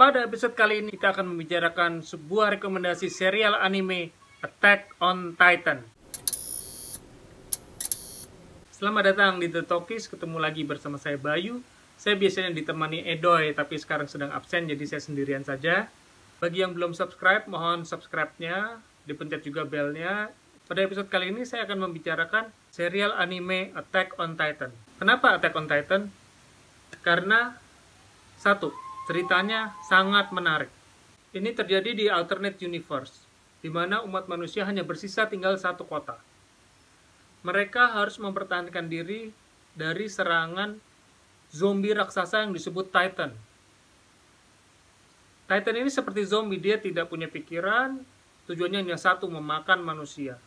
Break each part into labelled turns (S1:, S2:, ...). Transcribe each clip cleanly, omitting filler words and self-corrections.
S1: Pada episode kali ini kita akan membicarakan sebuah rekomendasi serial anime Attack on Titan. Selamat datang di The Talkies, ketemu lagi bersama saya Bayu. Saya biasanya ditemani Edoy, tapi sekarang sedang absen jadi saya sendirian saja. Bagi yang belum subscribe, mohon subscribe-nya, dipencet juga bell-nya. Pada episode kali ini saya akan membicarakan serial anime Attack on Titan. Kenapa Attack on Titan? Karena satu, ceritanya sangat menarik. Ini terjadi di alternate universe, di mana umat manusia hanya bersisa tinggal satu kota. Mereka harus mempertahankan diri dari serangan zombie raksasa yang disebut Titan. Titan ini seperti zombie, dia tidak punya pikiran, tujuannya hanya satu, memakan manusia.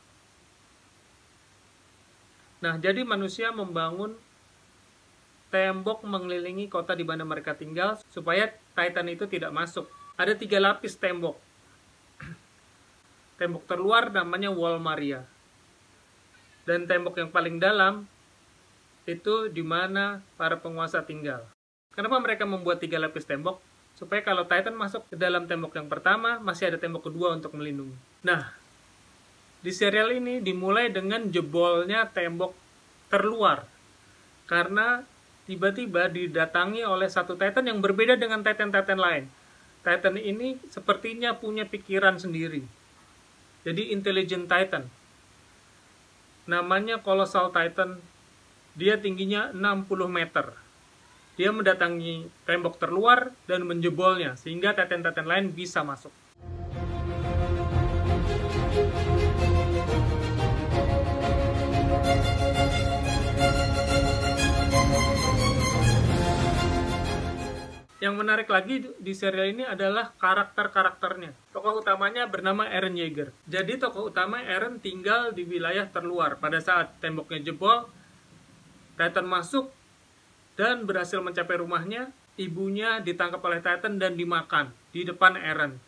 S1: Nah, jadi manusia membangun tembok mengelilingi kota di mana mereka tinggal supaya Titan itu tidak masuk. Ada 3 lapis tembok. Tembok terluar namanya Wall Maria. Dan tembok yang paling dalam itu di mana para penguasa tinggal. Kenapa mereka membuat 3 lapis tembok? Supaya kalau Titan masuk ke dalam tembok yang pertama, masih ada tembok kedua untuk melindungi. Nah, di serial ini dimulai dengan jebolnya tembok terluar. Karena tiba-tiba didatangi oleh satu Titan yang berbeda dengan Titan-Titan lain. Titan ini sepertinya punya pikiran sendiri. Jadi intelligent Titan. Namanya Colossal Titan. Dia tingginya 60 meter. Dia mendatangi tembok terluar dan menjebolnya sehingga Titan-Titan lain bisa masuk. Yang menarik lagi di serial ini adalah karakter-karakternya. Tokoh utamanya bernama Eren Yeager. Jadi tokoh utama Eren tinggal di wilayah terluar. Pada saat temboknya jebol, Titan masuk dan berhasil mencapai rumahnya. Ibunya ditangkap oleh Titan dan dimakan di depan Eren.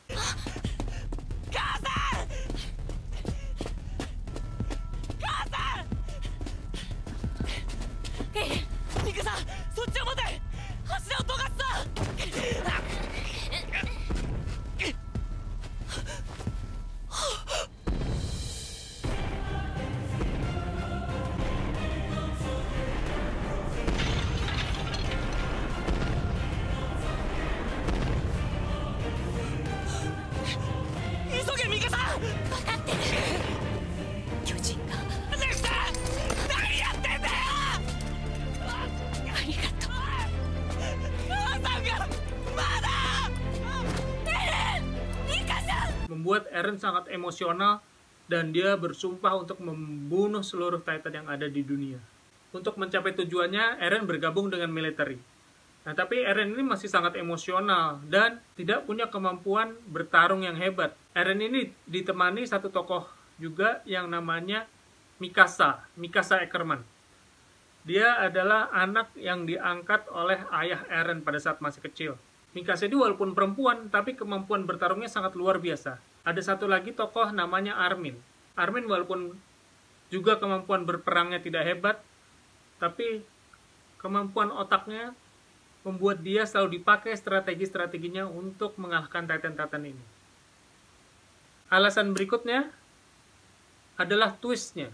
S1: Membuat Eren sangat emosional dan dia bersumpah untuk membunuh seluruh Titan yang ada di dunia. Untuk mencapai tujuannya, Eren bergabung dengan militer. Nah, tapi Eren ini masih sangat emosional dan tidak punya kemampuan bertarung yang hebat. Eren ini ditemani satu tokoh juga yang namanya Mikasa Ackerman. Dia adalah anak yang diangkat oleh ayah Eren pada saat masih kecil. Mikasa ini walaupun perempuan, tapi kemampuan bertarungnya sangat luar biasa. Ada satu lagi tokoh namanya Armin. Armin walaupun juga kemampuan berperangnya tidak hebat, tapi kemampuan otaknya membuat dia selalu dipakai strategi-strateginya untuk mengalahkan Titan-Titan ini. Alasan berikutnya adalah twistnya.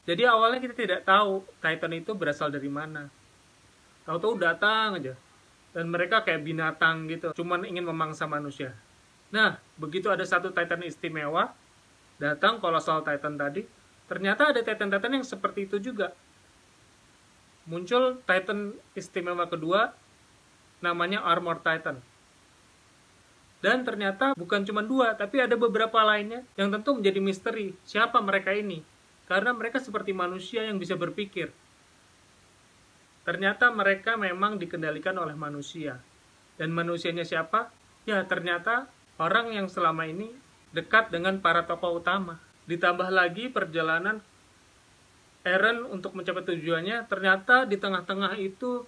S1: Jadi awalnya kita tidak tahu Titan itu berasal dari mana. Tahu-tahu datang aja. Dan mereka kayak binatang gitu, cuman ingin memangsa manusia. Nah, begitu ada satu Titan istimewa, datang Colossal Titan tadi, ternyata ada Titan-Titan yang seperti itu juga. Muncul Titan istimewa kedua, namanya Armor Titan. Dan ternyata bukan cuma 2, tapi ada beberapa lainnya yang tentu menjadi misteri. Siapa mereka ini? Karena mereka seperti manusia yang bisa berpikir. Ternyata mereka memang dikendalikan oleh manusia. Dan manusianya siapa? Ya, ternyata orang yang selama ini dekat dengan para tokoh utama. Ditambah lagi perjalanan Eren untuk mencapai tujuannya, ternyata di tengah-tengah itu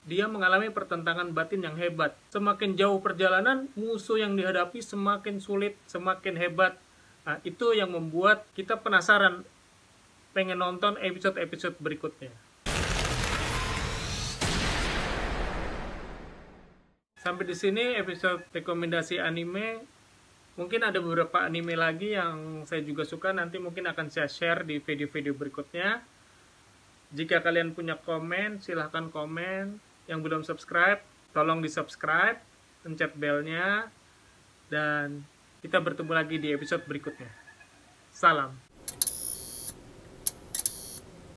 S1: dia mengalami pertentangan batin yang hebat. Semakin jauh perjalanan, musuh yang dihadapi semakin sulit, semakin hebat. Nah, itu yang membuat kita penasaran, pengen nonton episode-episode berikutnya. Sampai di sini episode rekomendasi anime. Mungkin ada beberapa anime lagi yang saya juga suka, nanti mungkin akan saya share di video-video berikutnya. Jika kalian punya komen, silahkan komen. Yang belum subscribe, tolong di subscribe, pencet belnya, dan kita bertemu lagi di episode berikutnya. Salam.